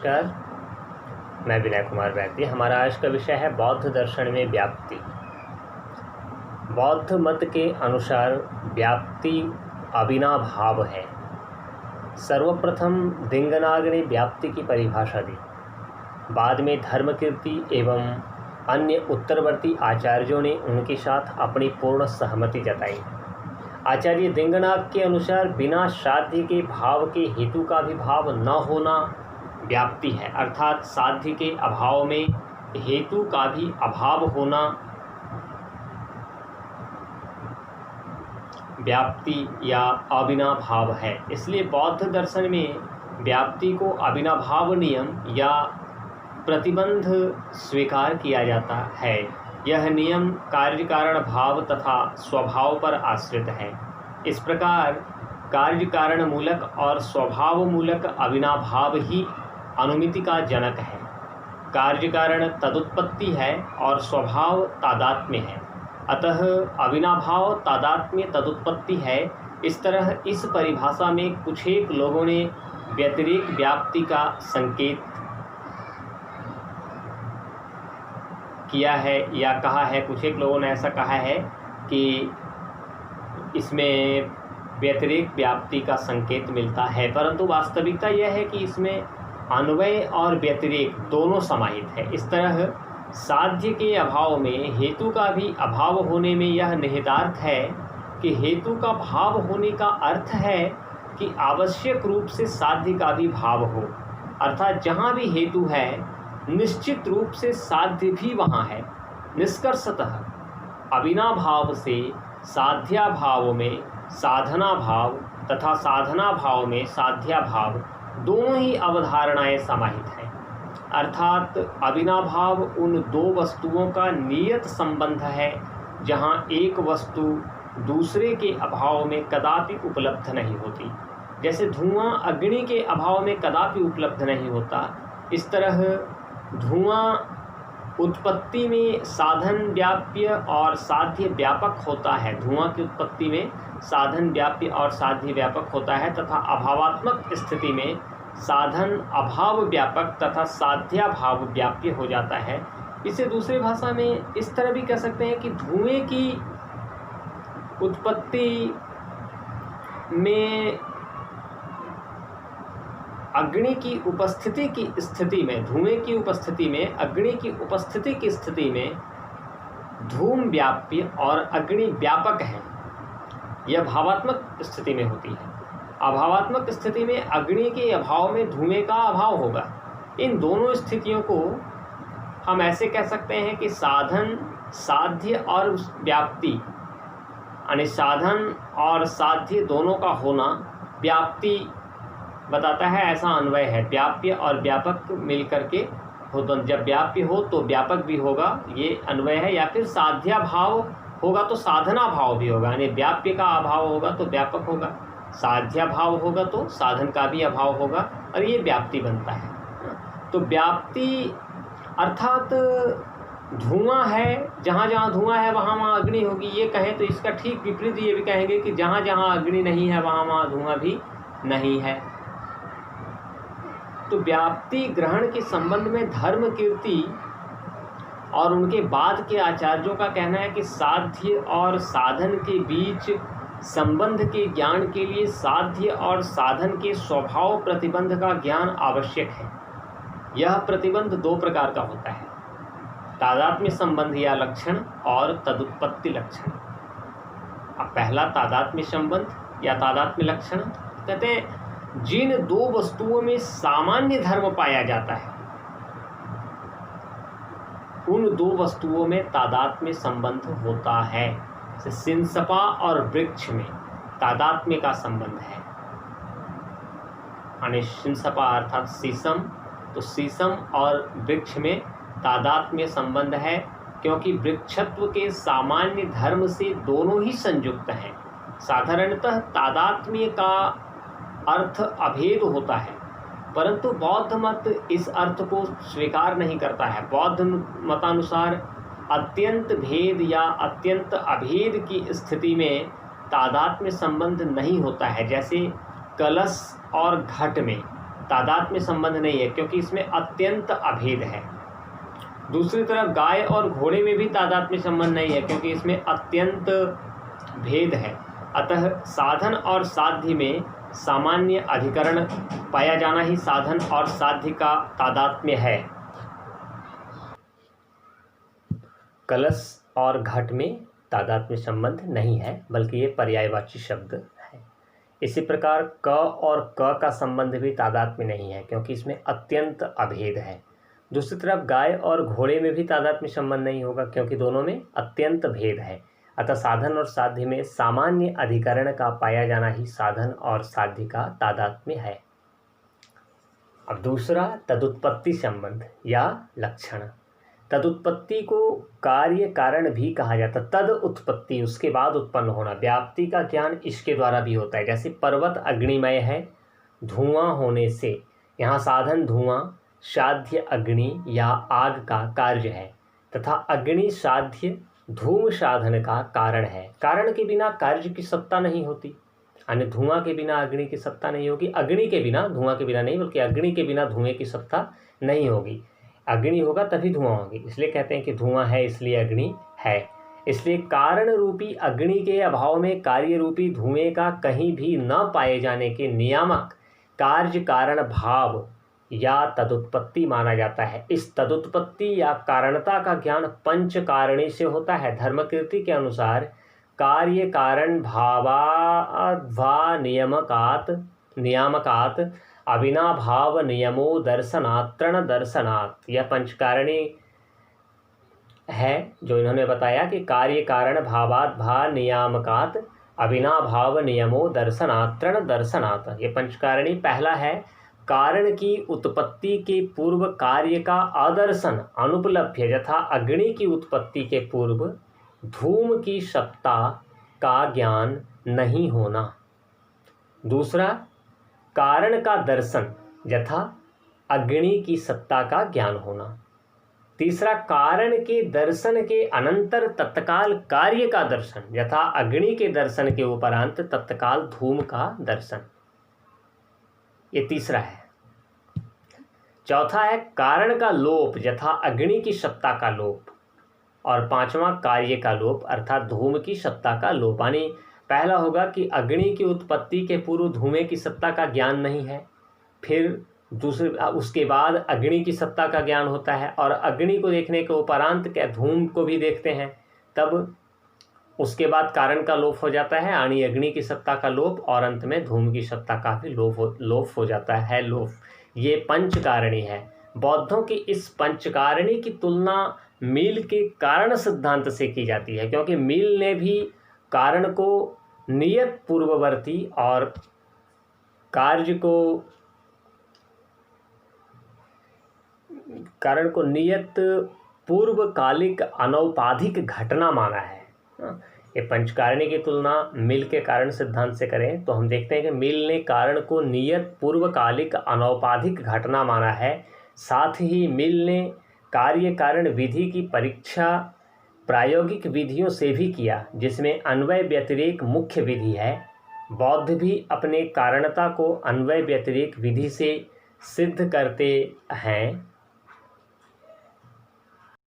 नमस्कार, मैं विनय कुमार बैती। हमारा आज का विषय है बौद्ध दर्शन में व्याप्ति। बौद्ध मत के अनुसार व्याप्ति अविनाभाव है। सर्वप्रथम दिंगनाग ने व्याप्ति की परिभाषा दी। बाद में धर्मकीर्ति एवं अन्य उत्तरवर्ती आचार्यों ने उनके साथ अपनी पूर्ण सहमति जताई। आचार्य दिंगनाग के अनुसार बिना साध्य के भाव के हेतु का भी भाव न होना व्याप्ति है, अर्थात साध्य के अभाव में हेतु का भी अभाव होना व्याप्ति या अविनाभाव है। इसलिए बौद्ध दर्शन में व्याप्ति को अविनाभाव नियम या प्रतिबंध स्वीकार किया जाता है। यह नियम कार्य कारण भाव तथा स्वभाव पर आश्रित है। इस प्रकार कार्य कारण मूलक और स्वभाव मूलक अविनाभाव ही अनुमिति का जनक है। कार्य कारण तदुत्पत्ति है और स्वभाव तादात्म्य है, अतः अविनाभाव तादात्म्य तदुत्पत्ति है। इस तरह इस परिभाषा में कुछ एक लोगों ने व्यतिरेक व्याप्ति का संकेत किया है या कहा है। कुछ एक लोगों ने ऐसा कहा है कि इसमें व्यतिरेक व्याप्ति का संकेत मिलता है, परंतु वास्तविकता यह है कि इसमें अन्वय और व्यतिरेक दोनों समाहित है। इस तरह साध्य के अभाव में हेतु का भी अभाव होने में यह निहितार्थ है कि हेतु का भाव होने का अर्थ है कि आवश्यक रूप से साध्य का भी भाव हो, अर्थात जहाँ भी हेतु है निश्चित रूप से साध्य भी वहाँ है। निष्कर्षतः अविनाभाव से साध्याभाव में साधना भाव तथा साधना भाव में साध्याभाव दोनों ही अवधारणाएं समाहित हैं, अर्थात अविनाभाव उन दो वस्तुओं का नियत संबंध है जहाँ एक वस्तु दूसरे के अभाव में कदापि उपलब्ध नहीं होती। जैसे धुआं अग्नि के अभाव में कदापि उपलब्ध नहीं होता, इस तरह धुआं उत्पत्ति में साधन व्याप्य और साध्य व्यापक होता है। धुआं की उत्पत्ति में साधन व्याप्य और साध्य व्यापक होता है तथा अभावात्मक स्थिति में साधन अभाव व्यापक तथा साध्याभाव व्याप्य हो जाता है। इसे दूसरी भाषा में इस तरह भी कह सकते हैं कि धुएं की उत्पत्ति में अग्नि की उपस्थिति की स्थिति में, धुएं की उपस्थिति में अग्नि की उपस्थिति की स्थिति में धूम व्याप्य और अग्नि व्यापक है। यह भावात्मक स्थिति में होती है। अभावात्मक स्थिति में अग्नि के अभाव में धुएं का अभाव होगा। इन दोनों स्थितियों को हम ऐसे कह सकते हैं कि साधन साध्य और व्याप्ति, यानी साधन और साध्य दोनों का होना व्याप्ति बताता है, ऐसा अन्वय है। व्याप्य और व्यापक मिलकर के हो, तो जब व्याप्य हो तो व्यापक भी होगा, ये अन्वय है। या फिर साध्या भाव होगा तो साधना भाव भी होगा, यानी व्याप्य का अभाव होगा तो व्यापक होगा, साध्या भाव होगा तो साधन का भी अभाव होगा, और ये व्याप्ति बनता है। तो व्याप्ति अर्थात धुआं है, जहाँ जहाँ धुआं है वहाँ वहाँ अग्नि होगी, ये कहें तो इसका ठीक विपरीत ये भी कहेंगे कि जहाँ जहाँ अग्नि नहीं है वहाँ वहाँ धुआं भी नहीं है। तो व्याप्ति ग्रहण के संबंध में धर्म कीर्ति और उनके बाद के आचार्यों का कहना है कि साध्य और साधन के बीच संबंध के ज्ञान के लिए साध्य और साधन के स्वभाव प्रतिबंध का ज्ञान आवश्यक है। यह प्रतिबंध दो प्रकार का होता है, तादात्म्य संबंध या लक्षण और तदुत्पत्ति लक्षण। अब पहला तादात्म्य संबंध या तादात्म्य लक्षण कहते हैं जिन दो वस्तुओं में सामान्य धर्म पाया जाता है उन दो वस्तुओं में तादात्म्य संबंध होता है। जैसे सिंसपा और वृक्ष में तादात्म्य का संबंध है, यानी सिंसपा अर्थात शीशम, तो शीशम और वृक्ष में तादात्म्य संबंध है, क्योंकि वृक्षत्व के सामान्य धर्म से दोनों ही संयुक्त हैं। साधारणतः तादात्म्य का अर्थ अभेद होता है, परंतु बौद्ध मत इस अर्थ को स्वीकार नहीं करता है। बौद्ध मतानुसार अत्यंत भेद या अत्यंत अभेद की स्थिति में तादात्म्य संबंध नहीं होता है। जैसे कलश और घट में तादात्म्य संबंध नहीं है क्योंकि इसमें अत्यंत अभेद है। दूसरी तरफ गाय और घोड़े में भी तादात्म्य संबंध नहीं है क्योंकि इसमें अत्यंत भेद है। अतः साधन और साध्य में सामान्य अधिकरण पाया जाना ही साधन और साध्य का तादात्म्य है। कलश और घट में तादात्म्य संबंध नहीं है बल्कि ये पर्यायवाची शब्द है। इसी प्रकार क और क का संबंध भी तादात्म्य नहीं है क्योंकि इसमें अत्यंत अभेद है। दूसरी तरफ गाय और घोड़े में भी तादात्म्य संबंध नहीं होगा क्योंकि दोनों में अत्यंत भेद है। अतः साधन और साध्य में सामान्य अधिकरण का पाया जाना ही साधन और साध्य का तादात्म्य है। अब दूसरा तदुत्पत्ति संबंध या लक्षण। तदुत्पत्ति को कार्य कारण भी कहा जाता है। तद उत्पत्ति उसके बाद उत्पन्न होना, व्याप्ति का ज्ञान इसके द्वारा भी होता है। जैसे पर्वत अग्निमय है, धुआं होने से, यहाँ साधन धुआं, साध्य अग्नि या आग का कार्य है तथा अग्नि साध्य धूम साधन का कारण है। कारण के बिना कार्य की सत्ता नहीं होती, यानी धुआं के बिना अग्नि की सत्ता नहीं होगी, अग्नि के बिना, धुआं के बिना नहीं बल्कि अग्नि के बिना धुएं की सत्ता नहीं होगी। अग्नि होगा तभी धुआं होगी, इसलिए कहते हैं कि धुआं है इसलिए अग्नि है। इसलिए कारण रूपी अग्नि के अभाव में कार्य रूपी धुएं का कहीं भी न पाए जाने के नियामक कार्य कारण भाव या तदुत्पत्ति माना जाता है। इस तदुत्पत्ति या कारणता का ज्ञान पंच कारणी से होता है। धर्मकीर्ति के अनुसार कार्य कारण भावाध्वा नियामकात अविनाभाव नियमो दर्शनात् तृण दर्शनात्, यह पंचकारणी है जो इन्होंने बताया कि कार्य कारण भावाध्वा नियामकात अविनाभाव नियमो दर्शनात् तृण दर्शनात्। ये पंचकारणी पहला है, कारण की उत्पत्ति के पूर्व कार्य का आदर्शन अनुपलभ्य, यथा अग्नि की उत्पत्ति के पूर्व धूम की सत्ता का ज्ञान नहीं होना। दूसरा, कारण का दर्शन, यथा अग्नि की सत्ता का ज्ञान होना। तीसरा, कारण के दर्शन के अनंतर तत्काल कार्य का दर्शन, यथा अग्नि के दर्शन के उपरांत तत्काल धूम का दर्शन। ये तीसरा है। चौथा है कारण का लोप, यथा अग्नि की सत्ता का लोप। और पांचवा कार्य का लोप अर्थात धूम की सत्ता का लोप। यानी पहला होगा कि अग्नि की उत्पत्ति के पूर्व धूमें की सत्ता का ज्ञान नहीं है, फिर दूसरे उसके बाद अग्नि की सत्ता का ज्ञान होता है और अग्नि को देखने के उपरांत क्या धूम को भी देखते हैं, तब उसके बाद कारण का लोप हो जाता है, यानी अग्नि की सत्ता का लोप, और अंत में धूम की सत्ता का भी लोप हो जाता है। लोप, ये पंचकारणी है। बौद्धों की इस पंचकारणी की तुलना मील के कारण सिद्धांत से की जाती है क्योंकि मील ने भी कारण को नियत पूर्ववर्ती और कारण को नियत पूर्वकालिक अनौपाधिक घटना माना है। ये पंचकारणी की तुलना मिल के कारण सिद्धांत से करें तो हम देखते हैं कि मिल ने कारण को नियत पूर्वकालिक अनौपाधिक घटना माना है। साथ ही मिल ने कार्य कारण विधि की परीक्षा प्रायोगिक विधियों से भी किया, जिसमें अन्वय व्यतिरेक मुख्य विधि है। बौद्ध भी अपने कारणता को अन्वय व्यतिरेक विधि से सिद्ध करते हैं।